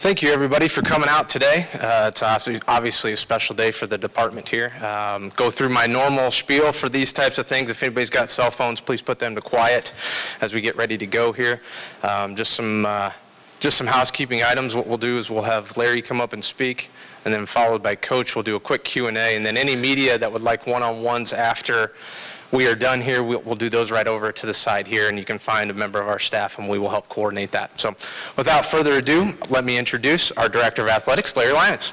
Thank you, everybody, for coming out today. It's obviously a special day for the department here. Go through my normal spiel for these types of things. If anybody's got cell phones, please put them to quiet as we get ready to go here. Just some housekeeping items. What we'll do is we'll have Larry come up and speak, and then followed by Coach. We'll do a quick Q&A, and then any media that would like one-on-ones after we are done here, we'll do those right over to the side here, and you can find a member of our staff, and we will help coordinate that. So without further ado, let me introduce our Director of Athletics, Larry Lyons.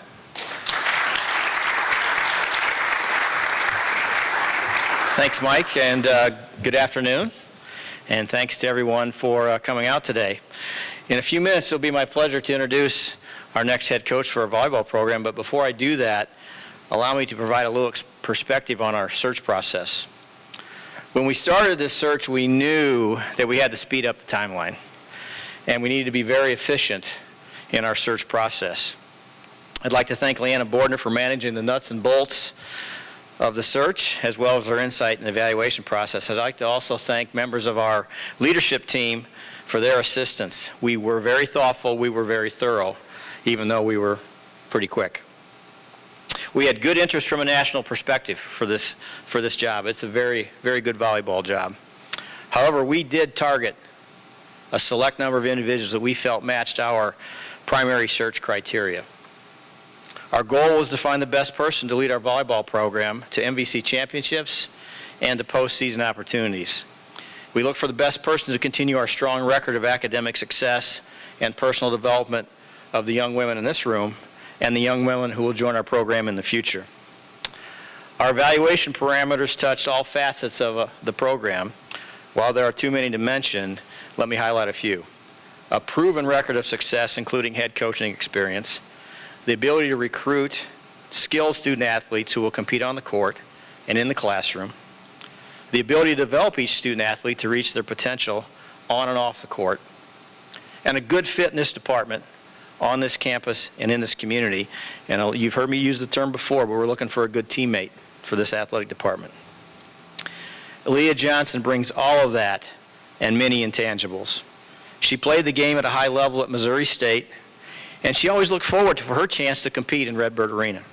Thanks, Mike, and good afternoon, and thanks to everyone for coming out today. In a few minutes, it'll be my pleasure to introduce our next head coach for our volleyball program, but before I do that, allow me to provide a little perspective on our search process. When we started this search, we knew that we had to speed up the timeline, and we needed to be very efficient in our search process. I'd like to thank Leah Bordner for managing the nuts and bolts of the search, as well as their insight and evaluation process. I'd like to also thank members of our leadership team for their assistance. We were very thoughtful, we were very thorough, even though we were pretty quick. We had good interest from a national perspective for this job. It's a very, very good volleyball job. However, we did target a select number of individuals that we felt matched our primary search criteria. Our goal was to find the best person to lead our volleyball program to MVC championships and to postseason opportunities. We looked for the best person to continue our strong record of academic success and personal development of the young women in this room and the young women who will join our program in the future. Our evaluation parameters touched all facets of the program. While there are too many to mention, let me highlight a few. A proven record of success, including head coaching experience, the ability to recruit skilled student athletes who will compete on the court and in the classroom, the ability to develop each student athlete to reach their potential on and off the court, and a good fit in this department on this campus and in this community. And you've heard me use the term before, but we're looking for a good teammate for this athletic department. Leah Johnson brings all of that and many intangibles. She played the game at a high level at Missouri State, and she always looked forward for her chance to compete in Redbird Arena.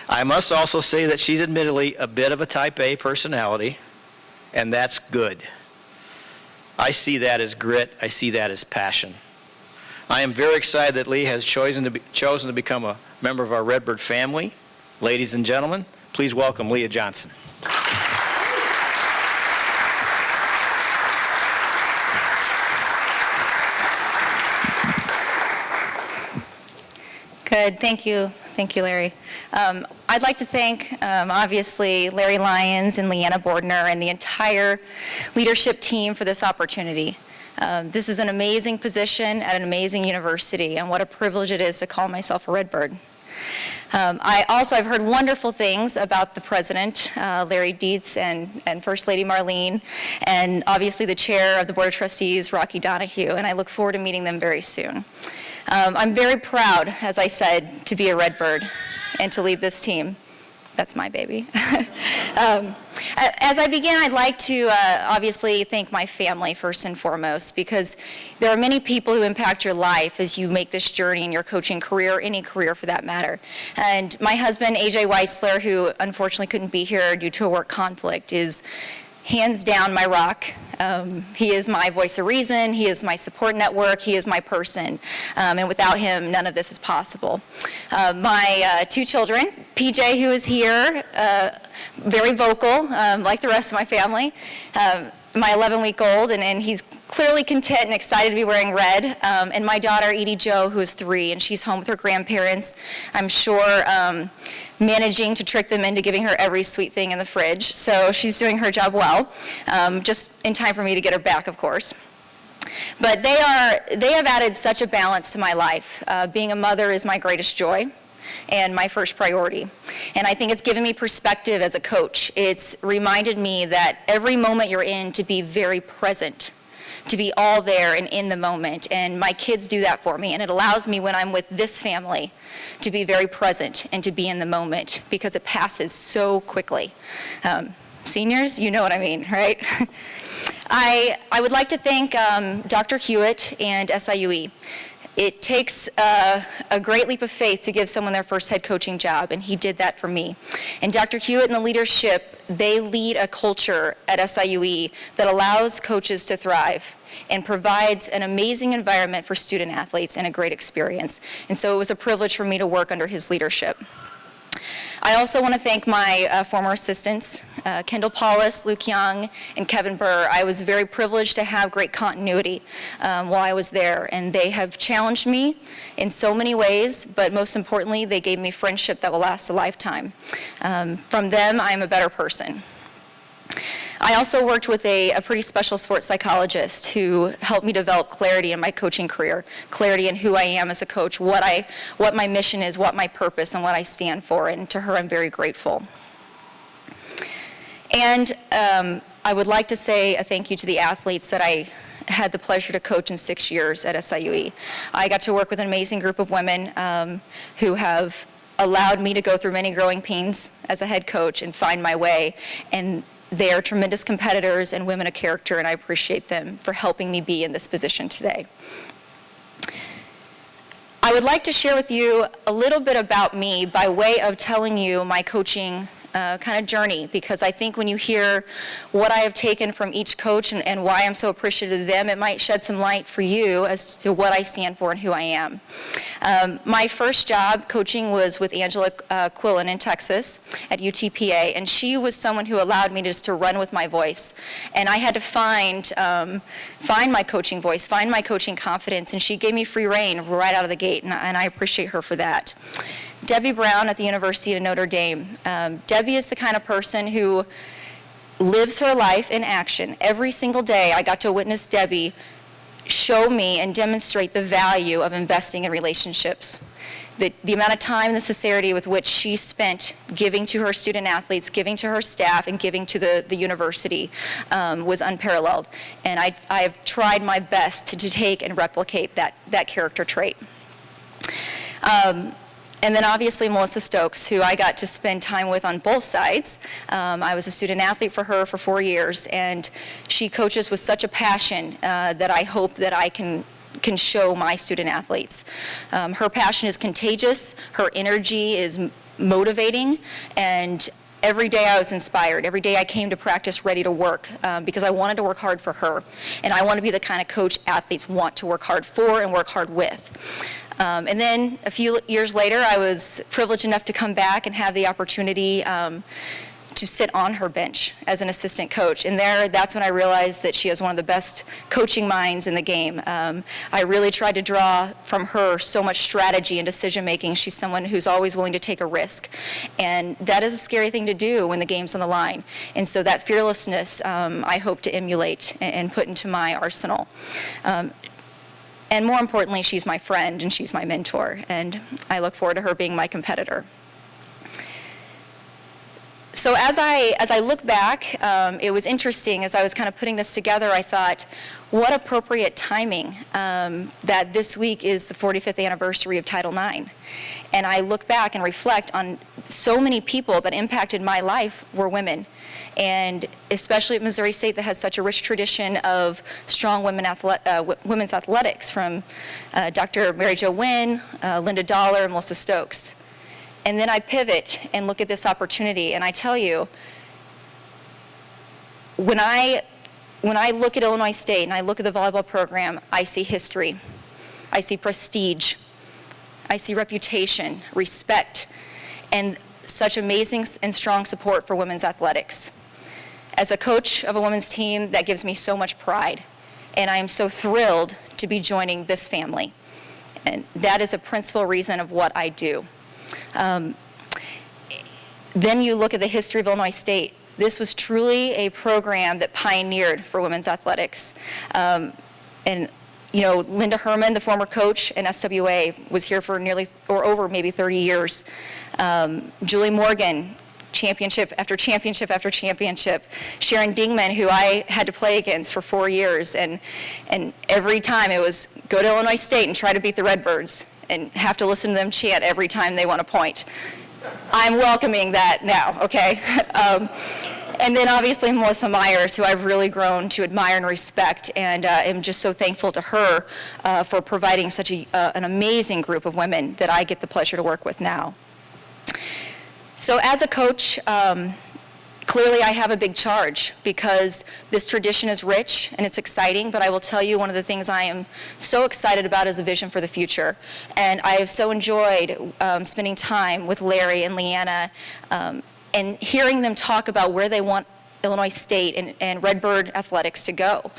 I must also say that she's admittedly a bit of a type A personality, and that's good. I see that as grit. I see that as passion. I am very excited that Lee has chosen to become a member of our Redbird family. Ladies and gentlemen, please welcome Leah Johnson. Good, thank you, Larry. I'd like to thank, obviously, Larry Lyons and Leah Bordner and the entire leadership team for this opportunity. This is an amazing position at an amazing university, and what a privilege it is to call myself a Redbird. I've heard wonderful things about the president, Larry Dietz, and First Lady Marlene, and obviously the chair of the Board of Trustees, Rocky Donahue, and I look forward to meeting them very soon. I'm very proud, as I said, to be a Redbird and to lead this team. That's my baby. As I begin, I'd like to obviously thank my family first and foremost, because there are many people who impact your life as you make this journey in your coaching career, or any career for that matter. And my husband, AJ Weissler, who unfortunately couldn't be here due to a work conflict, is hands down my rock. He is my voice of reason, he is my support network, he is my person. And without him, none of this is possible. My two children, PJ, who is here, very vocal, like the rest of my family. My 11-week-old, and he's clearly content and excited to be wearing red. And my daughter, Edie Jo, who is 3, and she's home with her grandparents. I'm sure managing to trick them into giving her every sweet thing in the fridge. So she's doing her job well, just in time for me to get her back, of course. But they have added such a balance to my life. Being a mother is my greatest joy and my first priority. And I think it's given me perspective as a coach. It's reminded me that every moment you're in, to be very present, to be all there and in the moment. And my kids do that for me, and it allows me, when I'm with this family, to be very present and to be in the moment, because it passes so quickly. Seniors, you know what I mean, right? I would like to thank Dr. Hewitt and SIUE. It takes a great leap of faith to give someone their first head coaching job, and he did that for me. And Dr. Hewitt and the leadership, they lead a culture at SIUE that allows coaches to thrive and provides an amazing environment for student athletes and a great experience. And so it was a privilege for me to work under his leadership. I also want to thank my former assistants, Kendall Paulus, Luke Young, and Kevin Burr. I was very privileged to have great continuity while I was there, and they have challenged me in so many ways, but most importantly, they gave me friendship that will last a lifetime. From them, I am a better person. I also worked with a pretty special sports psychologist who helped me develop clarity in my coaching career, clarity in who I am as a coach, what my mission is, what my purpose, and what I stand for, and to her I'm very grateful. And I would like to say a thank you to the athletes that I had the pleasure to coach in 6 years at SIUE. I got to work with an amazing group of women who have allowed me to go through many growing pains as a head coach and find my way, and they are tremendous competitors and women of character, and I appreciate them for helping me be in this position today. I would like to share with you a little bit about me by way of telling you my coaching kind of journey, because I think when you hear what I have taken from each coach and why I'm so appreciative of them, it might shed some light for you as to what I stand for and who I am. My first job coaching was with Angela Quillen in Texas at UTPA, and she was someone who allowed me just to run with my voice. And I had to find my coaching voice, find my coaching confidence, and she gave me free rein right out of the gate, and I appreciate her for that. Debbie Brown at the University of Notre Dame. Debbie is the kind of person who lives her life in action. Every single day I got to witness Debbie show me and demonstrate the value of investing in relationships. The amount of time and the sincerity with which she spent giving to her student athletes, giving to her staff, and giving to the university was unparalleled. And I have tried my best to take and replicate that character trait. And then obviously Melissa Stokes, who I got to spend time with on both sides. I was a student athlete for her for 4 years, and she coaches with such a passion that I hope that I can show my student athletes. Her passion is contagious, her energy is motivating, and every day I was inspired. Every day I came to practice ready to work because I wanted to work hard for her. And I want to be the kind of coach athletes want to work hard for and work hard with. And then a few years later, I was privileged enough to come back and have the opportunity to sit on her bench as an assistant coach. And that's when I realized that she is one of the best coaching minds in the game. I really tried to draw from her so much strategy and decision making. She's someone who's always willing to take a risk. And that is a scary thing to do when the game's on the line. And so that fearlessness I hope to emulate and put into my arsenal. And more importantly, she's my friend and she's my mentor, and I look forward to her being my competitor. So as I look back, it was interesting as I was kind of putting this together. I thought, what appropriate timing that this week is the 45th anniversary of Title IX. And I look back and reflect on so many people that impacted my life were women. And especially at Missouri State that has such a rich tradition of strong women's athletics, from Dr. Mary Jo Wynn, Linda Dollar, and Melissa Stokes. And then I pivot and look at this opportunity, and I tell you, when I look at Illinois State and I look at the volleyball program, I see history, I see prestige, I see reputation, respect, and such amazing and strong support for women's athletics. As a coach of a women's team, that gives me so much pride, and I am so thrilled to be joining this family. And that is a principal reason of what I do. Then you look at the history of Illinois State. This was truly a program that pioneered for women's athletics. And you know, Linda Herman, the former coach in SWA, was here for nearly, or over maybe 30 years. Julie Morgan, championship after championship after championship. Sharon Dingman, who I had to play against for 4 years, and every time it was go to Illinois State and try to beat the Redbirds and have to listen to them chant every time they won a point. I'm welcoming that now, okay? And then obviously Melissa Myers, who I've really grown to admire and respect, and am just so thankful to her for providing such an amazing group of women that I get the pleasure to work with now. So as a coach, clearly I have a big charge because this tradition is rich and it's exciting, but I will tell you one of the things I am so excited about is a vision for the future. And I have so enjoyed spending time with Larry and Leanna and hearing them talk about where they want Illinois State and Redbird athletics to go.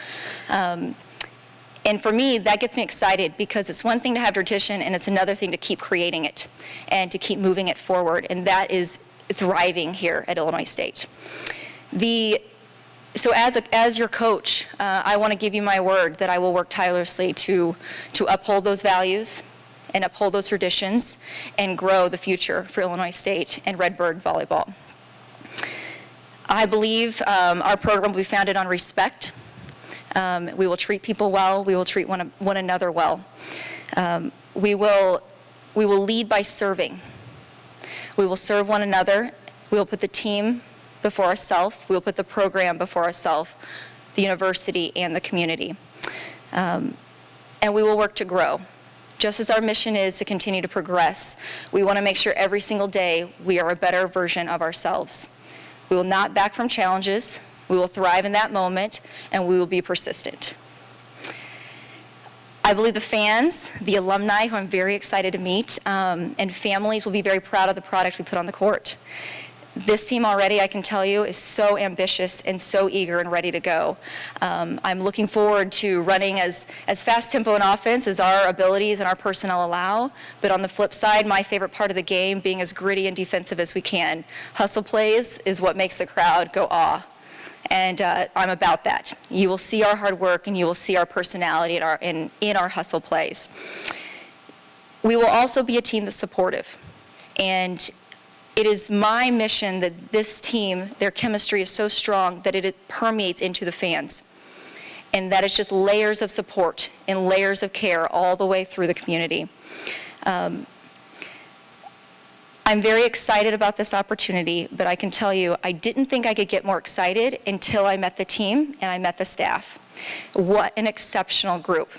And for me, that gets me excited because it's one thing to have tradition and it's another thing to keep creating it and to keep moving it forward. And that is thriving here at Illinois State. So as your coach, I want to give you my word that I will work tirelessly to uphold those values and uphold those traditions and grow the future for Illinois State and Redbird volleyball. I believe our program will be founded on respect. We will treat people well. We will treat one another well. We will lead by serving. We will serve one another. We will put the team before ourselves. We will put the program before ourselves, the university, and the community. And we will work to grow. Just as our mission is to continue to progress, we want to make sure every single day we are a better version of ourselves. We will not back from challenges. We will thrive in that moment, and we will be persistent. I believe the fans, the alumni, who I'm very excited to meet, and families will be very proud of the product we put on the court. This team already, I can tell you, is so ambitious and so eager and ready to go. I'm looking forward to running as fast tempo an offense as our abilities and our personnel allow, but on the flip side, my favorite part of the game being as gritty and defensive as we can. Hustle plays is what makes the crowd go awe. And I'm about that. You will see our hard work and you will see our personality in our hustle plays. We will also be a team that's supportive. And it is my mission that this team, their chemistry is so strong that it permeates into the fans. And that it's just layers of support and layers of care all the way through the community. I'm very excited about this opportunity, but I can tell you, I didn't think I could get more excited until I met the team and I met the staff. What an exceptional group.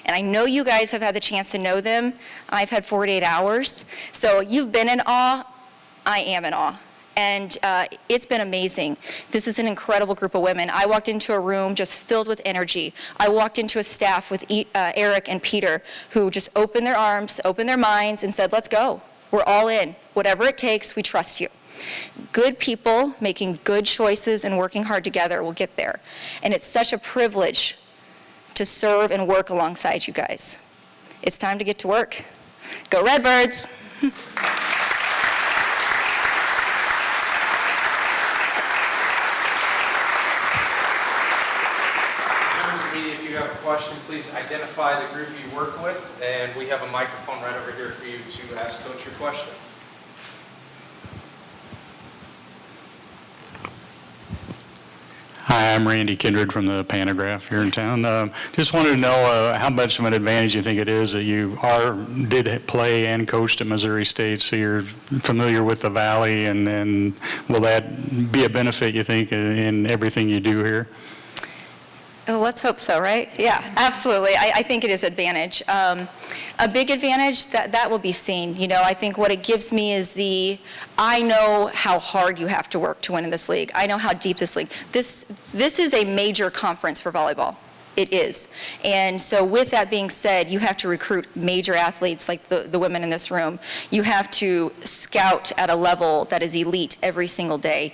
And I know you guys have had the chance to know them. I've had 48 hours. So you've been in awe. I am in awe. And it's been amazing. This is an incredible group of women. I walked into a room just filled with energy. I walked into a staff with Eric and Peter who just opened their arms, opened their minds, and said, let's go. We're all in. Whatever it takes, we trust you. Good people making good choices and working hard together will get there. And it's such a privilege to serve and work alongside you guys. It's time to get to work. Go Redbirds! If you have a question, please identify the group you work with, and we have a microphone right over here for you to ask Coach your question. Hi, I'm Randy Kindred from the Pantograph here in town. Just wanted to know how much of an advantage you think it is that you did play and coached at Missouri State, so you're familiar with the Valley, and will that be a benefit, you think, in everything you do here? Oh, let's hope so, right? Yeah, absolutely. I think it is an advantage. A big advantage, that will be seen. You know, I think what it gives me is I know how hard you have to work to win in this league. I know how deep this league. This is a major conference for volleyball. It is. And so with that being said, you have to recruit major athletes like the women in this room. You have to scout at a level that is elite every single day.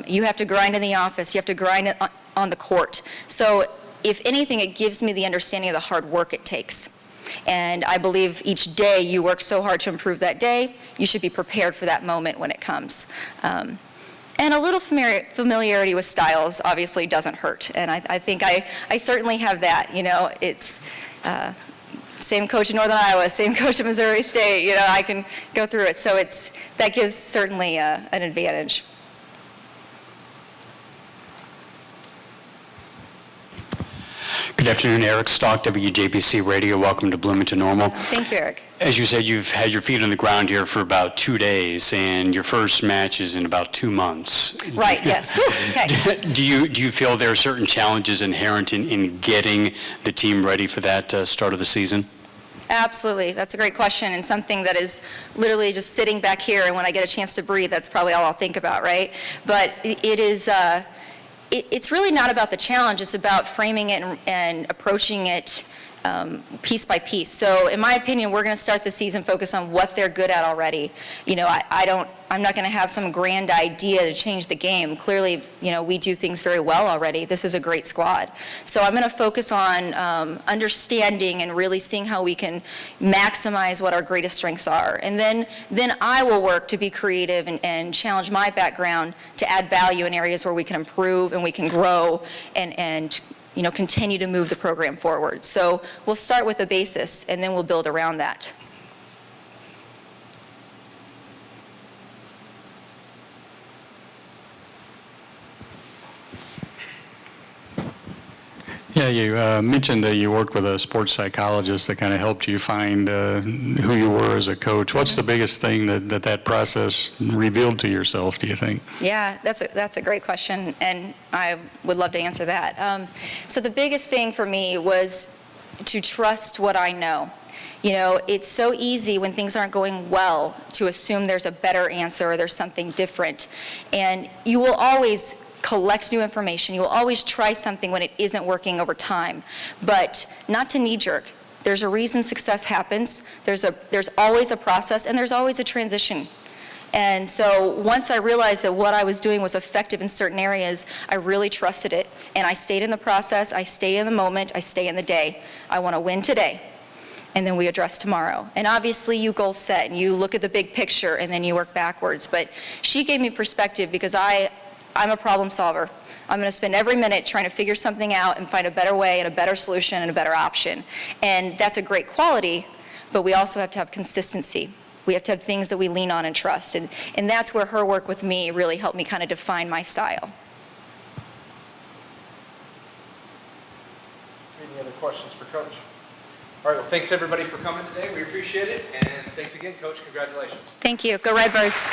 You have to grind in the office. You have to grind on the court. So if anything, it gives me the understanding of the hard work it takes. And I believe each day you work so hard to improve that day, you should be prepared for that moment when it comes. And a little familiarity with styles obviously doesn't hurt. And I think I certainly have that. You know, it's same coach in Northern Iowa, same coach at Missouri State. You know, I can go through it. So that gives certainly an advantage. Good afternoon, Eric Stock, WJBC Radio. Welcome to Bloomington Normal. Thank you, Eric. As you said, you've had your feet on the ground here for about 2 days, and your first match is in about 2 months. Right, yes. Whew, okay. Do you feel there are certain challenges inherent in getting the team ready for that start of the season? Absolutely. That's a great question, and something that is literally just sitting back here, and when I get a chance to breathe, that's probably all I'll think about, right? But it is, it's really not about the challenge. It's about framing it and approaching it piece by piece. So in my opinion, we're going to start the season focused on what they're good at already. You know, I'm not going to have some grand idea to change the game. Clearly, you know, we do things very well already. This is a great squad. So I'm going to focus on understanding and really seeing how we can maximize what our greatest strengths are. And then I will work to be creative and challenge my background to add value in areas where we can improve and we can grow and you know, continue to move the program forward. So we'll start with the basis, and then we'll build around that. Yeah, you mentioned that you worked with a sports psychologist that kind of helped you find who you were as a coach. What's the biggest thing that process revealed to yourself, do you think? Yeah, that's a great question, and I would love to answer that. So the biggest thing for me was to trust what I know. You know, it's so easy when things aren't going well to assume there's a better answer or there's something different. And you will always collect new information. You will always try something when it isn't working over time, but not to knee-jerk. There's a reason success happens. There's always a process, and there's always a transition. And so once I realized that what I was doing was effective in certain areas, I really trusted it, and I stayed in the process, I stay in the moment, I stay in the day. I want to win today, and then we address tomorrow. And obviously you goal set, and you look at the big picture, and then you work backwards. But she gave me perspective because I'm a problem solver. I'm going to spend every minute trying to figure something out and find a better way and a better solution and a better option. And that's a great quality, but we also have to have consistency. We have to have things that we lean on and trust. And that's where her work with me really helped me kind of define my style. Any other questions for Coach? All right, well, thanks everybody for coming today. We appreciate it. And thanks again, Coach. Congratulations. Thank you. Go Redbirds.